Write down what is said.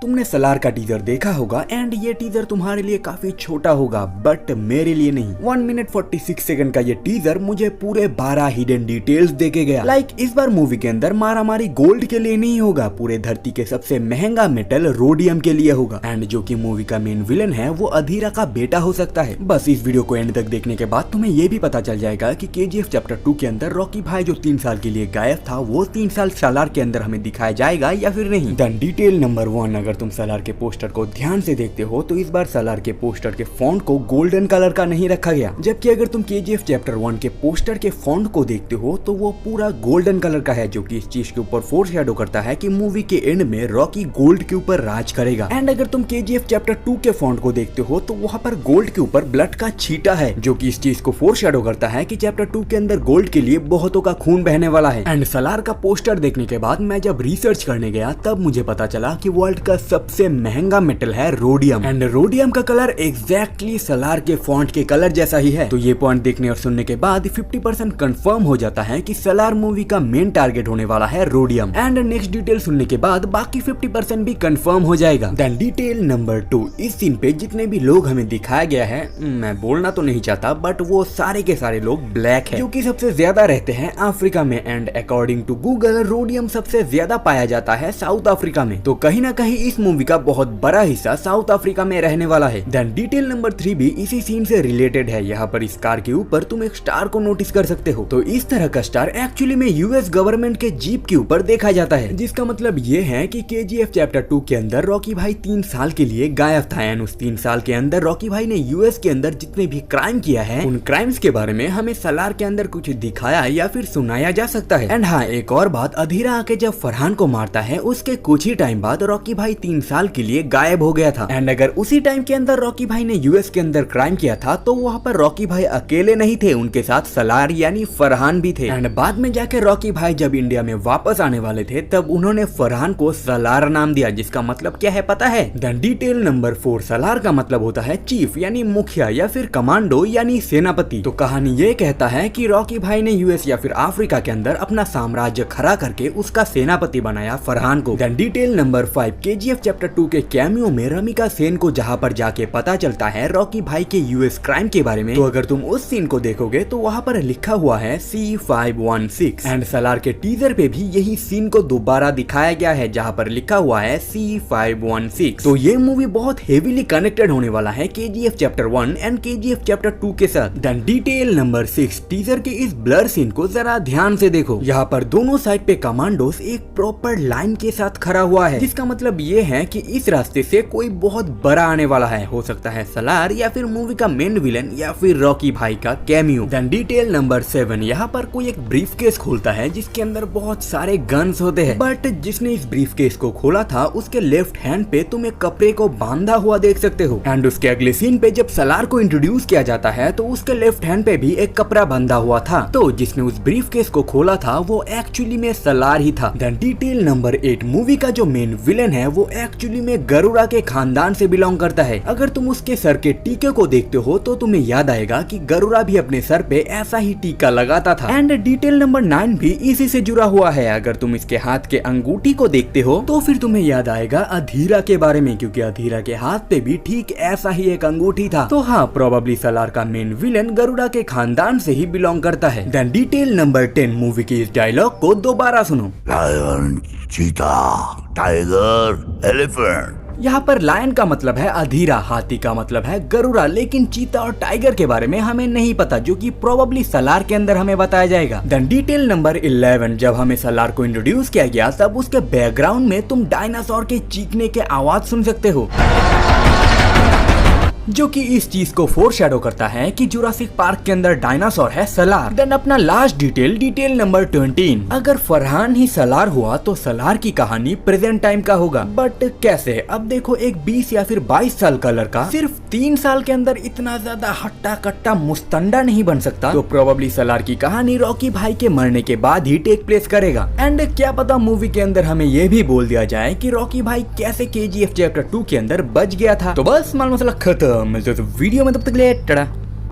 तुमने सलार का टीजर देखा होगा एंड ये टीजर तुम्हारे लिए काफी छोटा होगा बट मेरे लिए नहीं। 1 मिनट 46 सेकंड का ये टीजर मुझे पूरे 12 हिडन डिटेल्स देके गया। इस बार मूवी के अंदर मारामारी गोल्ड के लिए नहीं होगा, पूरे धरती के सबसे महंगा मेटल रोडियम के लिए होगा। एंड जो कि मूवी का मेन विलन है वो अधीरा का बेटा हो सकता है। बस इस वीडियो को एंड तक देखने के बाद तुम्हें ये भी पता चल जाएगा कि KGF चैप्टर 2 के अंदर रॉकी भाई जो 3 साल के लिए गायब था वो 3 साल सलार के अंदर हमें दिखाया जाएगा या फिर नहीं। देन डिटेल नंबर 1, अगर तुम सलार के पोस्टर को ध्यान से देखते हो तो इस बार सलार के पोस्टर के फॉन्ट को गोल्डन कलर का नहीं रखा गया, जबकि अगर तुम KGF चैप्टर 1 के पोस्टर के फॉन्ट को देखते हो तो वो पूरा गोल्डन कलर का है, जो कि इस चीज के ऊपर फोरशैडो करता है कि मूवी के एंड में रॉकी गोल्ड के ऊपर राज करेगा। एंड अगर तुम KGF चैप्टर 2 के फॉन्ट को देखते हो तो वहाँ पर गोल्ड के ऊपर ब्लड का छींटा है, जो कि इस चीज को फोरशैडो करता है कि चैप्टर 2 के अंदर गोल्ड के लिए बहुतों का खून बहने वाला है। एंड सलार का पोस्टर देखने के बाद मैं जब रिसर्च करने गया तब मुझे पता चला कि वर्ल्ड का सबसे महंगा मेटल है रोडियम। एंड रोडियम का कलर एग्जैक्टली सलार के फॉन्ट के कलर जैसा ही है। तो ये पॉइंट देखने और सुनने के बाद 50% कंफर्म हो जाता है कि सलार मूवी का मेन टारगेट होने वाला है रोडियम। एंड नेक्स्ट डिटेल सुनने के बाद बाकी 50% भी कंफर्म हो जाएगा। देन डिटेल नंबर 2, इस सीन पे जितने भी लोग हमें दिखाया गया है, मैं बोलना तो नहीं चाहता बट वो सारे के सारे लोग ब्लैक है, जो कि सबसे ज्यादा रहते हैं अफ्रीका में। And according to Google rhodium सबसे ज्यादा पाया जाता है साउथ अफ्रीका में। तो कहीं ना कहीं इस मूवी का बहुत बड़ा हिस्सा साउथ अफ्रीका में रहने वाला है। देन डिटेल नंबर 3 भी इसी सीन से रिलेटेड है। यहाँ पर इस कार के ऊपर तुम एक स्टार को नोटिस कर सकते हो। तो इस तरह का स्टार एक्चुअली में यूएस गवर्नमेंट के जीप के ऊपर देखा जाता है, जिसका मतलब ये है कि KGF चैप्टर 2 के अंदर रॉकी भाई 3 साल के लिए गायब था। एंड उस 3 साल के अंदर रॉकी भाई ने यूएस के अंदर जितने भी क्राइम किया है उन क्राइम्स के बारे में हमें सलार के अंदर कुछ दिखाया या फिर सुनाया जा सकता है। एंड हाँ, एक और बात, अधीरा आके जब फरहान को मारता है उसके कुछ ही टाइम बाद रॉकी भाई 3 साल के लिए गायब हो गया था। एंड अगर उसी टाइम के अंदर रॉकी भाई ने यूएस के अंदर क्राइम किया था तो वहाँ पर रॉकी भाई अकेले नहीं थे, उनके साथ सलार यानी फरहान भी थे। एंड बाद में जाके रॉकी भाई जब इंडिया में वापस आने वाले थे तब उन्होंने फरहान को सलार नाम दिया, जिसका मतलब क्या है पता है? देन डिटेल नंबर 4, सलार का मतलब होता है चीफ यानी मुखिया या फिर कमांडो यानी सेनापति। तो कहानी ये कहता है कि रॉकी भाई ने यूएस या फिर अफ्रीका के अंदर अपना साम्राज्य खड़ा करके उसका सेनापति बनाया फरहान को। Then detail number 5, KGF chapter 2 के कैमियो में रमिका सेन को जहाँ पर जाके पता चलता है रॉकी भाई के यूएस क्राइम के बारे में, तो अगर तुम उस सीन को देखोगे तो वहाँ पर लिखा हुआ है C516। एंड सलार के टीजर पे भी यही सीन को दोबारा दिखाया गया है जहाँ पर लिखा हुआ है C516। तो ये मूवी बहुत हेवीली कनेक्टेड होने वाला है KGF chapter 1 and KGF chapter 2 के साथ। देन डिटेल नंबर 6, टीजर के इस ब्लर सीन को जरा ध्यान से देखो। यहाँ पर दोनों साइड पे कमांडोस एक प्रॉपर लाइन के साथ खड़ा हुआ है, जिसका मतलब ये है कि इस रास्ते से कोई बहुत बड़ा आने वाला है, हो सकता है सलार या फिर मूवी का मेन विलन या फिर रॉकी भाई का कैमियो। देन डिटेल नंबर 7, यहाँ पर कोई एक ब्रीफकेस खोलता है जिसके अंदर बहुत सारे गन्स होते हैं, बट जिसने इस ब्रीफकेस को खोला था उसके लेफ्ट हैंड पे तुम एक कपड़े को बांधा हुआ देख सकते हो। एंड उसके अगले सीन पे जब सलार को इंट्रोड्यूस किया जाता है तो उसके लेफ्ट हैंड पे भी एक कपड़ा बंधा हुआ था। तो जिसने उस ब्रीफकेस को खोला था वो एक्चुअली में सलार ही था। देन डिटेल नंबर 8, मूवी का जो मेन विलन है वो एक्चुअली में गरुड़ा के खानदान से बिलोंग करता है। अगर तुम उसके सर के टीके को देखते हो तो तुम्हें याद आएगा कि गरुड़ा भी अपने सर पे ऐसा ही टीका लगाता था। एंड डिटेल नंबर 9 भी इसी से जुड़ा हुआ है। अगर तुम इसके हाथ के अंगूठी को देखते हो तो फिर तुम्हें याद आएगा अधीरा के बारे में, क्योंकि अधीरा के हाथ पे भी ठीक ऐसा ही एक अंगूठी था। तो हाँ, प्रोबेबली सलार का मेन विलन गरुड़ा के खानदान से ही बिलोंग करता है। देन डिटेल नंबर 10, मूवी के इस डायलॉग को दोबारा सुनो। लायन, चीता, टाइगर, एलिफेंट। यहाँ पर लायन का मतलब है अधीरा, हाथी का मतलब है गरुड़ा, लेकिन चीता और टाइगर के बारे में हमें नहीं पता, जो कि प्रोबेबली सलार के अंदर हमें बताया जाएगा। देन डिटेल नंबर 11, जब हमें सलार को इंट्रोड्यूस किया गया तब उसके बैकग्राउंड में तुम डायनासोर के चीखने के आवाज सुन सकते हो, जो कि इस चीज को फोरशैडो करता है कि जुरासिक पार्क के अंदर डायनासोर है सलार। देन अपना लास्ट डिटेल नंबर 20, अगर फरहान ही सलार हुआ तो सलार की कहानी प्रेजेंट टाइम का होगा, बट कैसे? अब देखो, एक 20 या फिर 22 साल का लड़का सिर्फ 3 साल के अंदर इतना ज्यादा हट्टा कट्टा मुस्तंडा नहीं बन सकता। तो प्रोबेबली सलार की कहानी रॉकी भाई के मरने के बाद ही टेक प्लेस करेगा। एंड क्या पता मूवी के अंदर हमें ये भी बोल दिया जाए कि रॉकी भाई कैसे KGF चैप्टर 2 के अंदर बच गया था। तो बस माल मसला खत्म। वीडियो में तब तक ले टाटा।